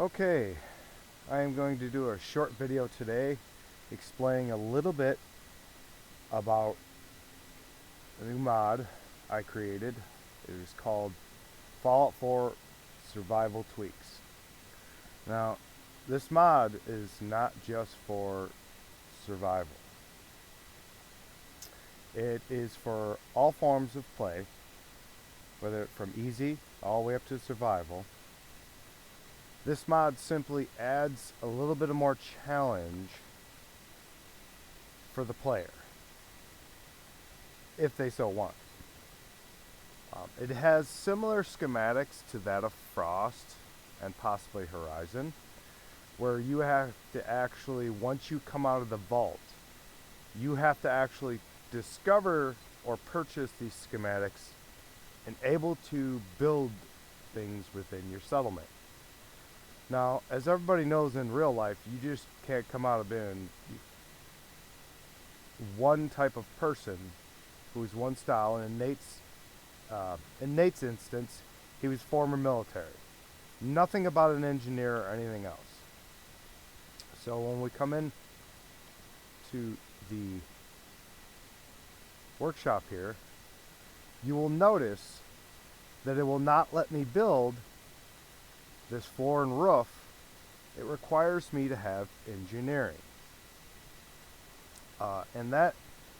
Okay, I am going to do a short video today explaining a little bit about a new mod I created. It is called Fallout 4 Survival Tweaks. Now, this mod is not just for survival. It is for all forms of play, whether from easy all the way up to survival. This mod simply adds a little bit of more challenge for the player, if they so want. It has similar schematics to that of Frost and possibly Horizon, where you have to actually, once you come out of the vault, you have to actually discover or purchase these schematics and able to build things within your settlement. Now, as everybody knows in real life, you just can't come out of being one type of person who's one style. And in Nate's instance, he was former military. Nothing about an engineer or anything else. So when we come in to the workshop here, you will notice that it will not let me build this floor and roof. It requires me to have engineering. And that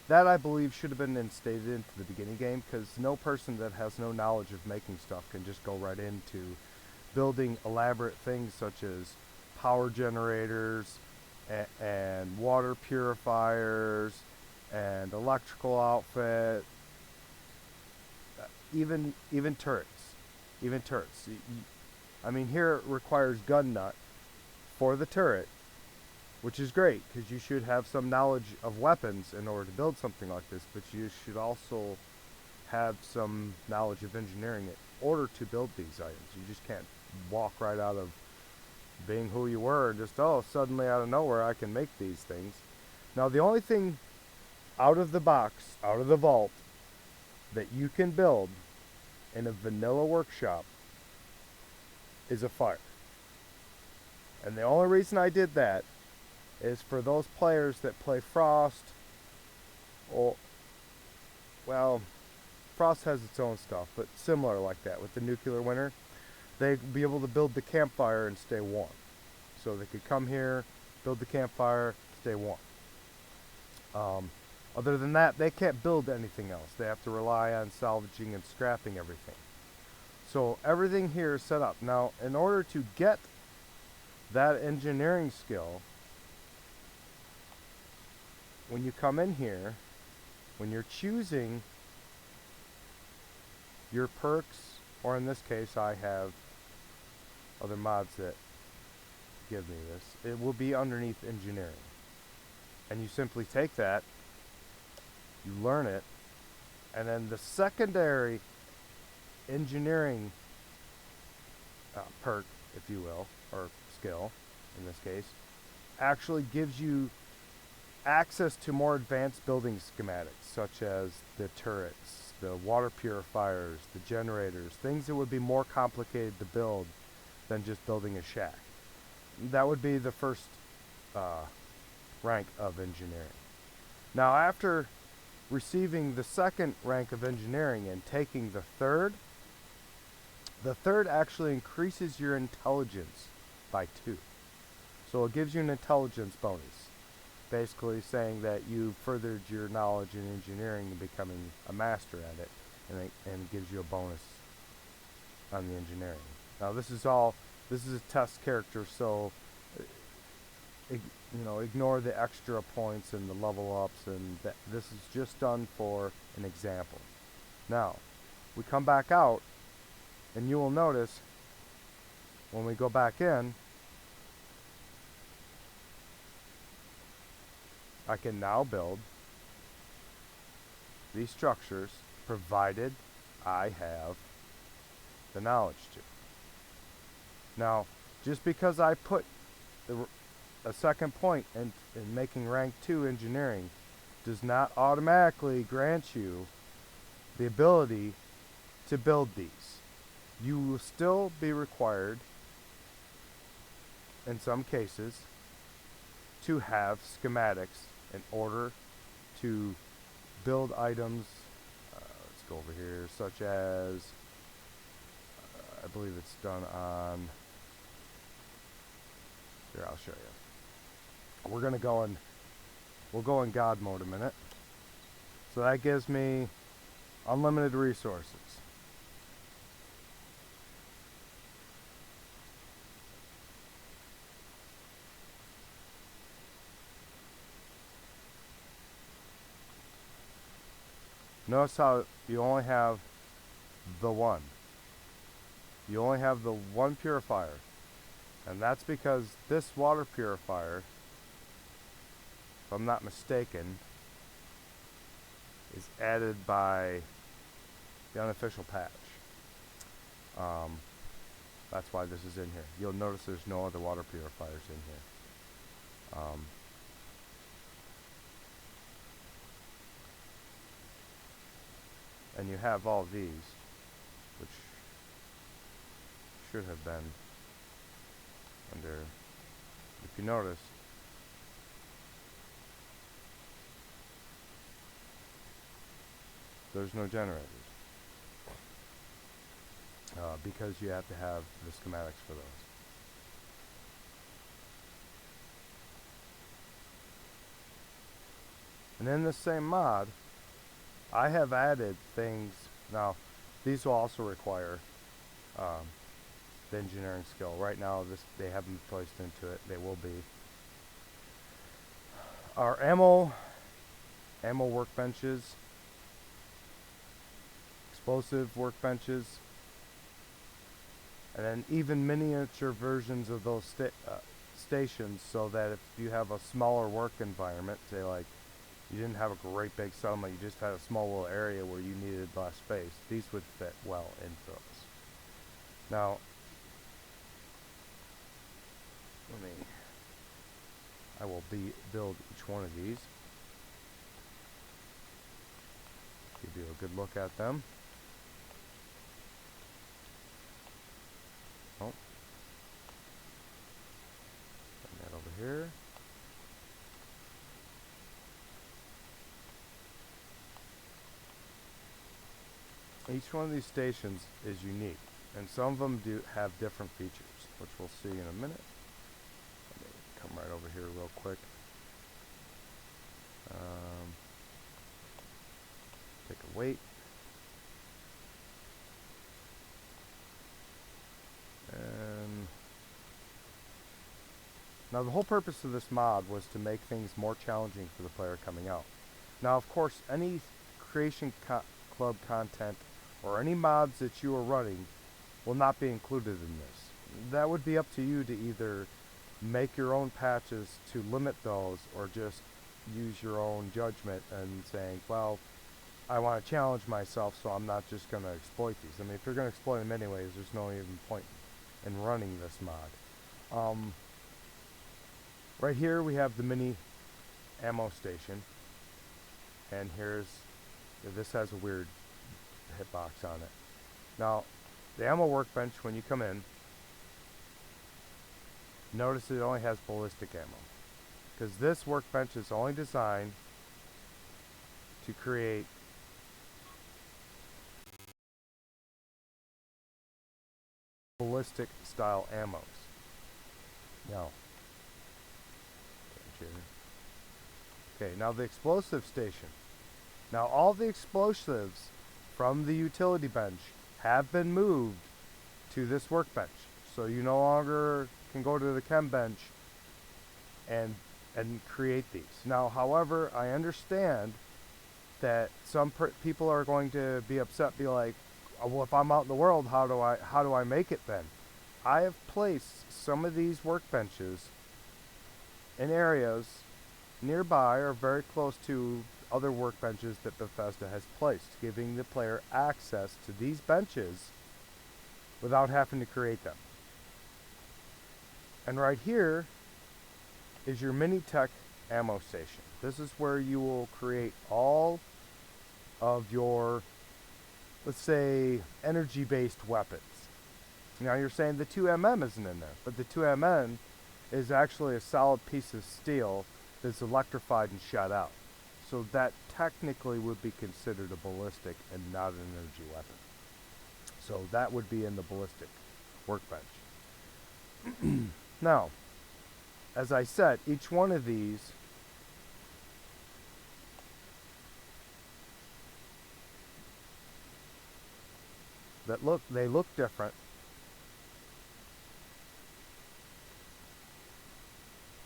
I believe should have been instated into the beginning game, because no person that has no knowledge of making stuff can just go right into building elaborate things such as power generators and water purifiers and electrical outfit, even turrets. I mean, here it requires gun nut for the turret, which is great because you should have some knowledge of weapons in order to build something like this, but you should also have some knowledge of engineering in order to build these items. You just can't walk right out of being who you were and just, oh, suddenly out of nowhere I can make these things. Now, the only thing out of the box, out of the vault, that you can build in a vanilla workshop is a fire. And the only reason I did that is for those players that play Frost, or, well, Frost has its own stuff, but similar like that with the nuclear winter. They'd be able to build the campfire and stay warm. So they could come here, build the campfire, stay warm. Other than that, they can't build anything else. They have to rely on salvaging and scrapping everything. So everything here is set up. Now, in order to get that engineering skill, when you come in here, when you're choosing your perks, or in this case I have other mods that give me this, it will be underneath engineering. And you simply take that, you learn it, and then the secondary engineering perk, if you will, or skill in this case, actually gives you access to more advanced building schematics, such as the turrets, the water purifiers, the generators, things that would be more complicated to build than just building a shack. That would be the first rank of engineering. Now, after receiving the second rank of engineering and taking the third actually increases your intelligence by 2. So it gives you an intelligence bonus, basically saying that you furthered your knowledge in engineering and becoming a master at it, and gives you a bonus on the engineering. Now, this is a test character, so ignore the extra points and the level ups, and this is just done for an example. Now, we come back out, and you will notice when we go back in, I can now build these structures provided I have the knowledge to. Now, just because I put a second point in making rank 2 engineering does not automatically grant you the ability to build these. You will still be required in some cases, to have schematics in order to build items. Let's go over here, such as I believe it's done on. Here, I'll show you. We'll go in God mode a minute. So that gives me unlimited resources. Notice how you only have the one. You only have the one purifier. And that's because this water purifier, if I'm not mistaken, is added by the unofficial patch. That's why this is in here. You'll notice there's no other water purifiers in here. And you have all these, which should have been under, if you notice, there's no generators. Because you have to have the schematics for those. And in the same mod, I have added things. Now, these will also require the engineering skill. Right now, they haven't placed into it. They will be. Our ammo workbenches, explosive workbenches, and then even miniature versions of those stations, so that if you have a smaller work environment, say like you didn't have a great big settlement, you just had a small little area where you needed less space, these would fit well into those. Now, I will build each one of these. Give you a good look at them. Oh. Bring that over here. Each one of these stations is unique, and some of them do have different features, which we'll see in a minute. Let me come right over here real quick. Take a weight. And now the whole purpose of this mod was to make things more challenging for the player coming out. Now, of course, any Creation Club content or any mods that you are running will not be included in this. That would be up to you to either make your own patches to limit those, or just use your own judgment and saying, well, I want to challenge myself, so I'm not just going to exploit these. I mean, if you're going to exploit them anyways, there's no even point in running this mod. Right here we have the mini ammo station, and this has a weird hitbox on it. Now, the ammo workbench, when you come in, notice it only has ballistic ammo, because this workbench is only designed to create ballistic style ammos. Now, okay, now the explosive station. Now all the explosives from the utility bench have been moved to this workbench, so you no longer can go to the chem bench and create these. Now, however, I understand that some people are going to be upset, be like, oh, well, if I'm out in the world, how do I make it then? I have placed some of these workbenches in areas nearby or very close to other workbenches that Bethesda has placed, giving the player access to these benches without having to create them. And right here is your mini tech ammo station. This is where you will create all of your, let's say, energy-based weapons. Now you're saying the 2mm isn't in there, but the 2mm is actually a solid piece of steel that's electrified and shot out. So that technically would be considered a ballistic and not an energy weapon. So that would be in the ballistic workbench. Now, as I said, each one of these they look different.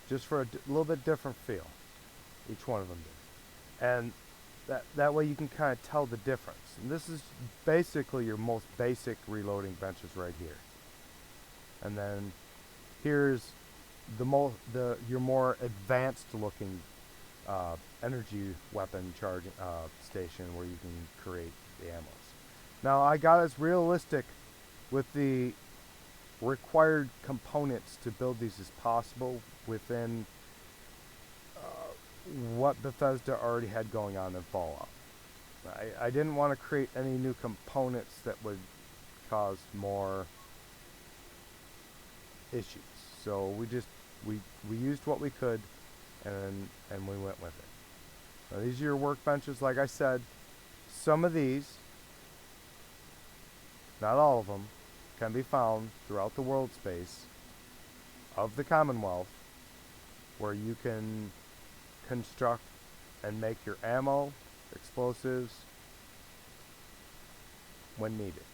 Just for a little bit different feel. Each one of them did. And that way you can kind of tell the difference. And this is basically your most basic reloading benches right here. And then here's your more advanced looking energy weapon charging station where you can create the ammos. Now I got as realistic with the required components to build these as possible within what Bethesda already had going on in Fallout. I didn't want to create any new components that would cause more issues. So we used what we could and we went with it. Now these are your workbenches, like I said. Some of these, not all of them, can be found throughout the world space of the Commonwealth, where you can construct and make your ammo, explosives when needed.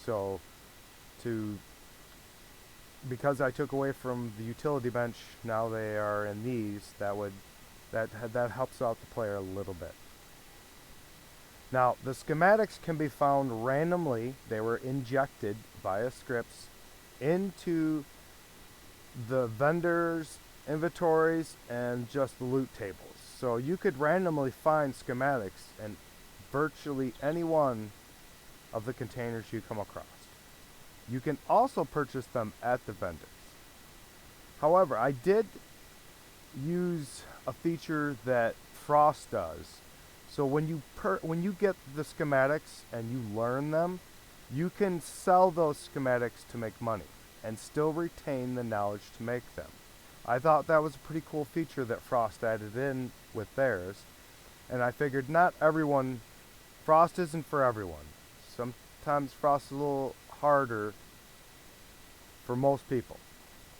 So because I took away from the utility bench, now they are in these. That helps out the player a little bit. Now the schematics can be found randomly. They were injected via scripts into the vendors' inventories and just the loot tables. So you could randomly find schematics in virtually any one of the containers you come across. You can also purchase them at the vendors. However, I did use a feature that Frost does. So when you get the schematics and you learn them, you can sell those schematics to make money and still retain the knowledge to make them. I thought that was a pretty cool feature that Frost added in with theirs, and I figured Frost isn't for everyone. Sometimes Frost is a little harder for most people.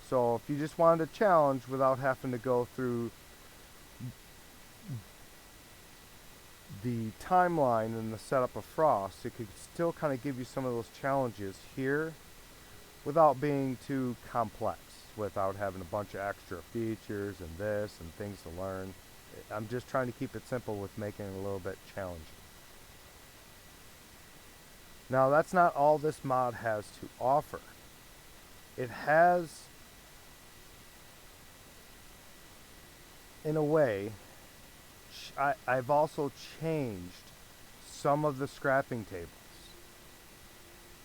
So if you just wanted a challenge without having to go through the timeline and the setup of Frost, it could still kind of give you some of those challenges here without being too complex, without having a bunch of extra features and this and things to learn. I'm just trying to keep it simple with making it a little bit challenging. Now that's not all this mod has to offer. It has, in a way, I've also changed some of the scrapping tables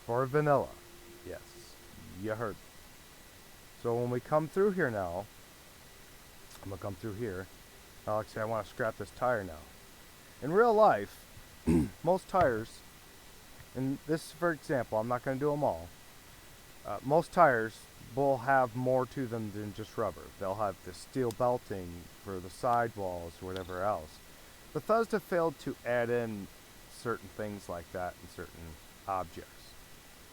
for vanilla. Yes, you heard me. So when we come through here now, I'm going to come through here. Alex said, I want to scrap this tire now. In real life, most tires, and this for example, I'm not going to do them all. Most tires will have more to them than just rubber. They'll have the steel belting for the sidewalls or whatever else. Bethesda failed to add in certain things like that in certain objects.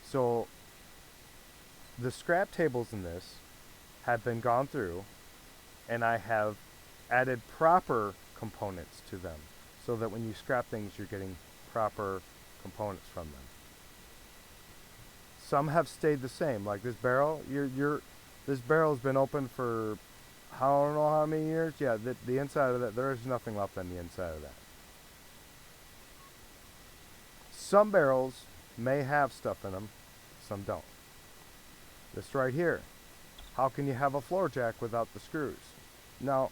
So the scrap tables in this have been gone through, and I have added proper components to them so that when you scrap things, you're getting proper components from them. Some have stayed the same, like this barrel. This barrel's been open for I don't know how many years. Yeah, the inside of that, there is nothing left on the inside of that. Some barrels may have stuff in them, some don't. This right here. How can you have a floor jack without the screws? Now,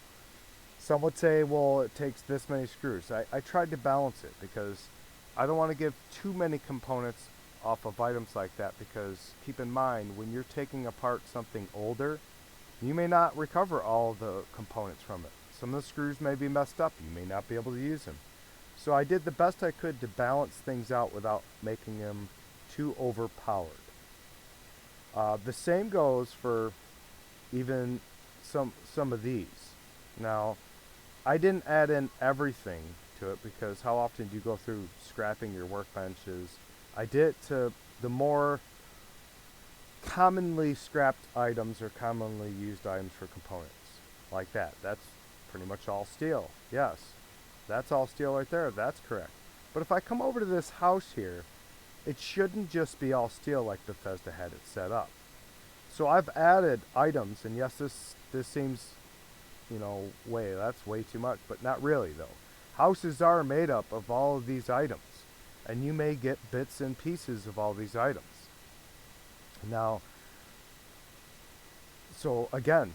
some would say, well, it takes this many screws. I tried to balance it because I don't want to give too many components off of items like that, because keep in mind, when you're taking apart something older, you may not recover all the components from it. Some of the screws may be messed up. You may not be able to use them. So I did the best I could to balance things out without making them too overpowered. The same goes for even some of these. Now, I didn't add in everything to it because how often do you go through scrapping your workbenches? I did it to the more commonly scrapped items or commonly used items for components. Like that. That's pretty much all steel. Yes. That's all steel right there. That's correct. But if I come over to this house here, it shouldn't just be all steel like Bethesda had it set up. So I've added items, and yes, this seems, that's way too much, but not really though. Houses are made up of all of these items, and you may get bits and pieces of all these items. Now, so again,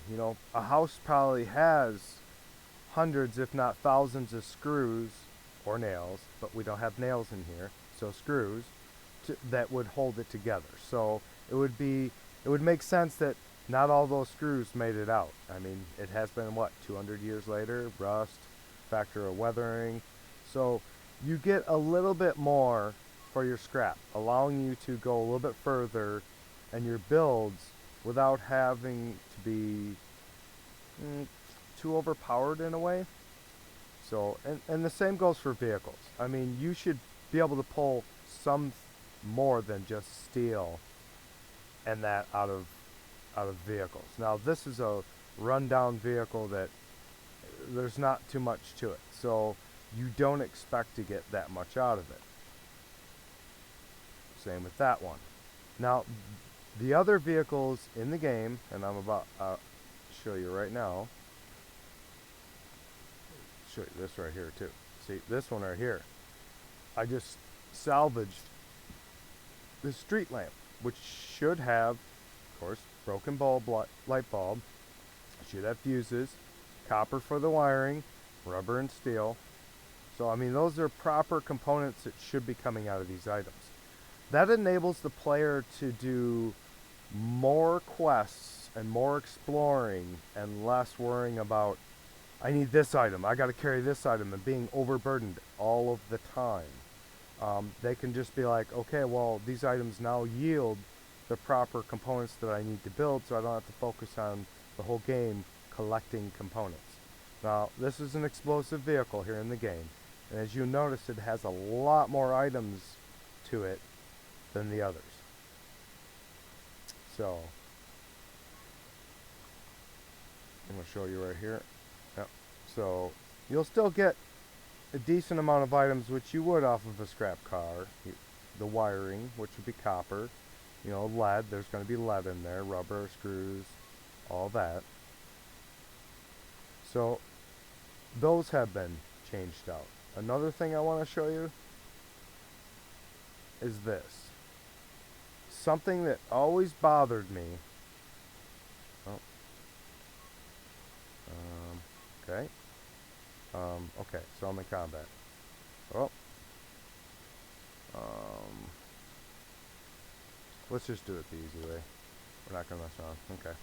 a house probably has hundreds, if not thousands, of screws or nails, but we don't have nails in here, so screws that would hold it together. So it would make sense that not all those screws made it out. I mean, it has been, 200 years later, rust, factor of weathering. So you get a little bit more for your scrap, allowing you to go a little bit further in your builds without having to be too overpowered in a way. So, and the same goes for vehicles. I mean, you should be able to pull some more than just steel and that out of vehicles. Now, this is a rundown vehicle that there's not too much to it, so you don't expect to get that much out of it. Same with that one. Now, the other vehicles in the game, and I'm about to show you right now. Show you this right here too. See, this one right here. I just salvaged the street lamp, which should have, of course, broken light bulb. Should have fuses, copper for the wiring, rubber and steel. So, I mean, those are proper components that should be coming out of these items. That enables the player to do more quests and more exploring and less worrying about, I need this item, I got to carry this item, and being overburdened all of the time. They can just be like, okay, well, these items now yield the proper components that I need to build, so I don't have to focus on the whole game collecting components. Now, this is an explosive vehicle here in the game, and as you notice, it has a lot more items to it than the others. So, I'm going to show you right here. Yep. So, you'll still get a decent amount of items which you would off of a scrap car. The wiring, which would be copper. Lead, there's going to be lead in there, rubber, screws, all that. So, those have been changed out. Another thing I want to show you is this. Something that always bothered me. Okay. Okay, so I'm in combat. Let's just do it the easy way. We're not going to mess around. Okay.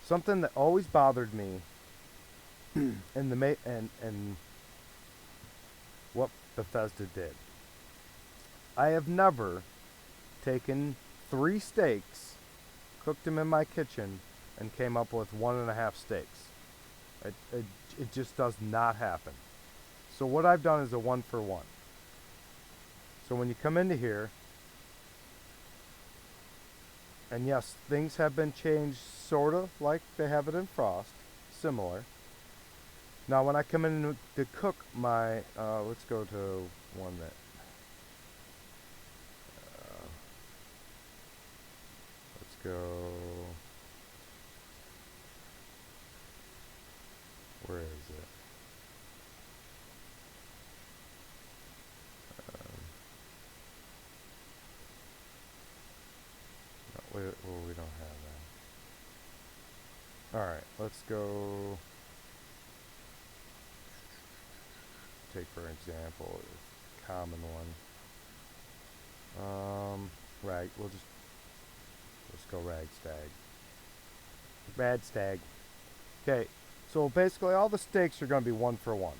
Something that always bothered me in and what Bethesda did. I have never taken 3 steaks, cooked them in my kitchen, and came up with 1.5 steaks. It just does not happen. So what I've done is a 1-for-1. So when you come into here, and yes, things have been changed sort of like they have it in Frost, similar. Now when I come in to cook my, let's go to one that, let's go, where is it? We don't have that. Alright, let's go, take for example, a common one. Let's go Ragstag. Radstag. Okay, so basically all the steaks are going to be 1-for-1.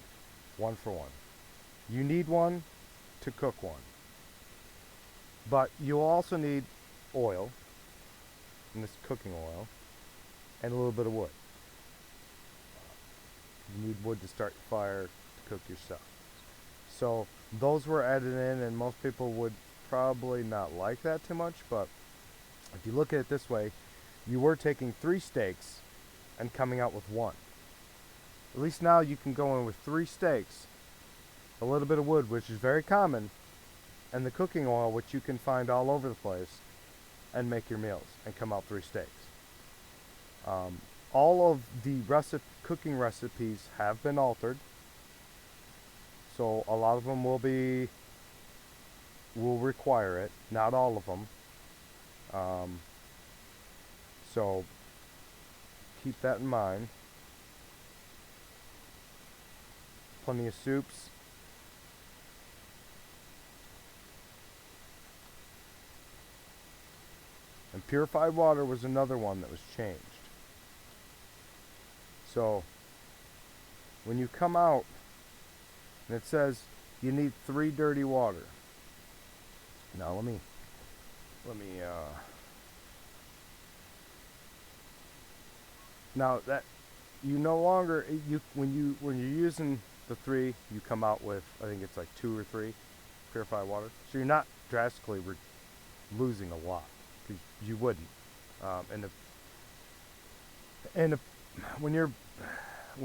1-for-1. You need one to cook one. But you also need oil, and this cooking oil. and a little bit of wood. You need wood to start your fire to cook your stuff. So those were added in, and most people would probably not like that too much, but if you look at it this way, you were taking 3 steaks and coming out with 1. At least now you can go in with 3 steaks, a little bit of wood, which is very common, and the cooking oil, which you can find all over the place, and make your meals and come out 3 steaks. All of the cooking recipes have been altered, so a lot of them will require it. Not all of them. So keep that in mind. Plenty of soups. And purified water was another one that was changed. So when you come out and it says you need 3 dirty water. Now let me now that you no longer when you're using the 3, you come out with, I think it's like 2 or 3 purified water. So you're not drastically losing a lot, because you wouldn't. When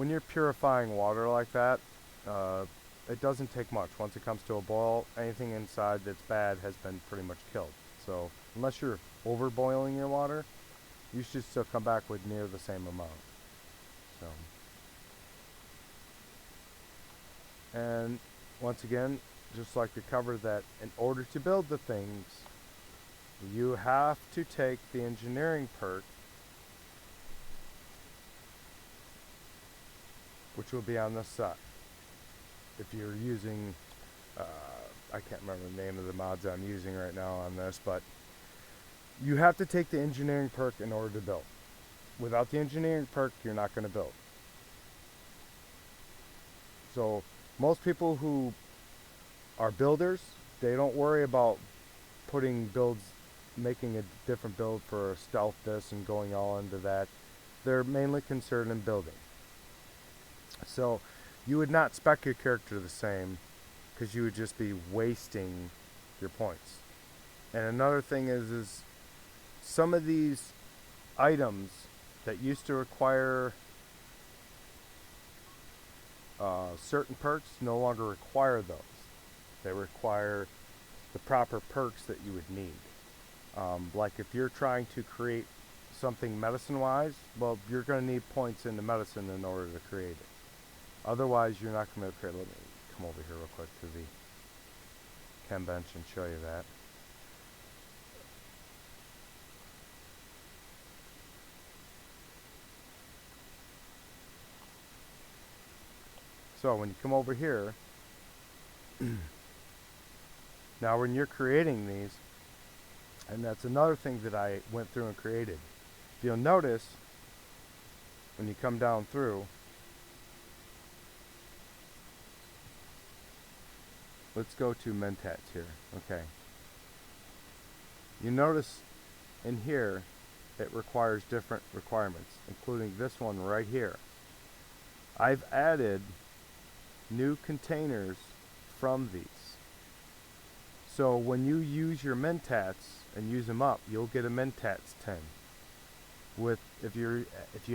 you're purifying water like that, it doesn't take much. Once it comes to a boil, anything inside that's bad has been pretty much killed. So unless you're over boiling your water, you should still come back with near the same amount. So, and once again, just like to cover that, in order to build the things, you have to take the engineering perk, which will be on this side. If you're using, I can't remember the name of the mods I'm using right now on this, but you have to take the engineering perk in order to build. Without the engineering perk, you're not going to build. So most people who are builders, they don't worry about making a different build for stealth this and going all into that. They're mainly concerned in building. So you would not spec your character the same, because you would just be wasting your points. And another thing is some of these items that used to require certain perks no longer require those. They require the proper perks that you would need. Like if you're trying to create something medicine-wise, well, you're going to need points in the medicine in order to create it. Otherwise, you're not going to create. Let me come over here real quick to the chem bench and show you that. So when you come over here, now when you're creating these, and that's another thing that I went through and created. If you'll notice, when you come down through, let's go to mentats here. Okay. You notice in here it requires different requirements, including this one right here. I've added new containers from these. So when you use your mentats and use them up, you'll get a mentats 10. If you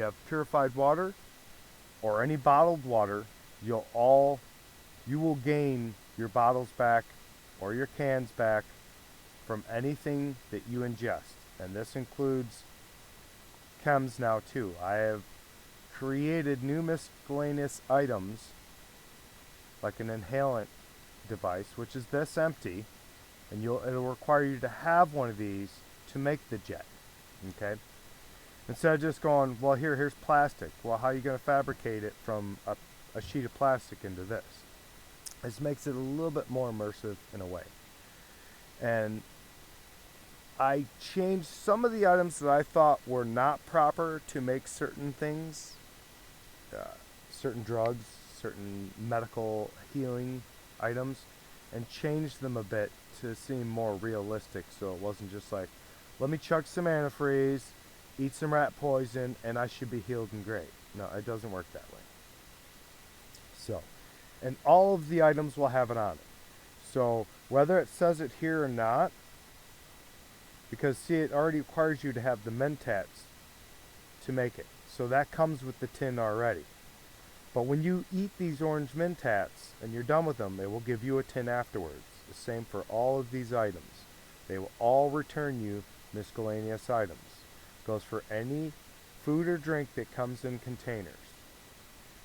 have purified water or any bottled water, you will gain your bottles back or your cans back from anything that you ingest. And this includes chems now too. I have created new miscellaneous items like an inhalant device, which is this empty, and it'll require you to have one of these to make the jet. Okay? Instead of just going, well, here's plastic. Well, how are you going to fabricate it from a sheet of plastic into this? This makes it a little bit more immersive in a way. And I changed some of the items that I thought were not proper to make certain things, certain drugs, certain medical healing items, and changed them a bit to seem more realistic, so it wasn't just like, let me chuck some antifreeze eat some rat poison, and I should be healed and great. No, it doesn't work that way. So, and all of the items will have it on it. So whether it says it here or not, because see, it already requires you to have the mentats to make it. So that comes with the tin already. But when you eat these orange mentats and you're done with them, it will give you a tin afterwards. The same for all of these items. They will all return you miscellaneous items. Goes for any food or drink that comes in containers.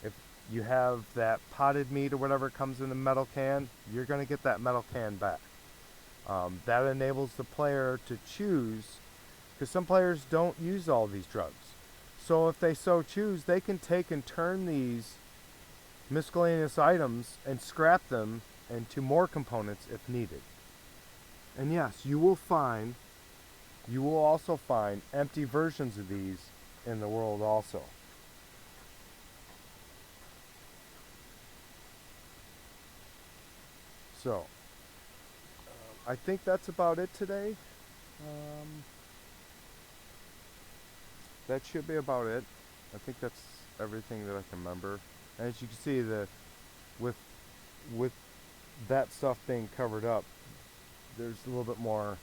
If you have that potted meat or whatever comes in the metal can, you're going to get that metal can back. That enables the player to choose, because some players don't use all these drugs. So if they so choose, they can take and turn these miscellaneous items and scrap them into more components if needed. And yes, you will also find empty versions of these in the world also. So, I think that's about it today. That should be about it. I think that's everything that I can remember. And as you can see, with with that stuff being covered up, there's a little bit more.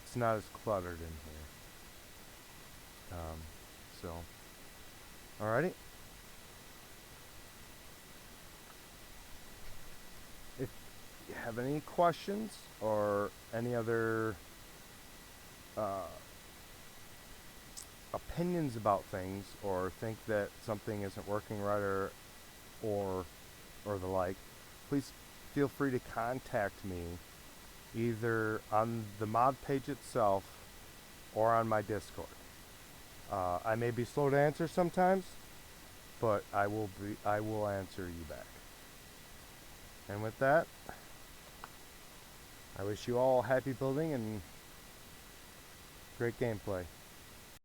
It's not as cluttered in here. So, alrighty. If you have any questions or any other opinions about things, or think that something isn't working right, or the like, please feel free to contact me either on the mod page itself or on my Discord. I may be slow to answer sometimes, but I will answer you back. And with that, I wish you all happy building and great gameplay.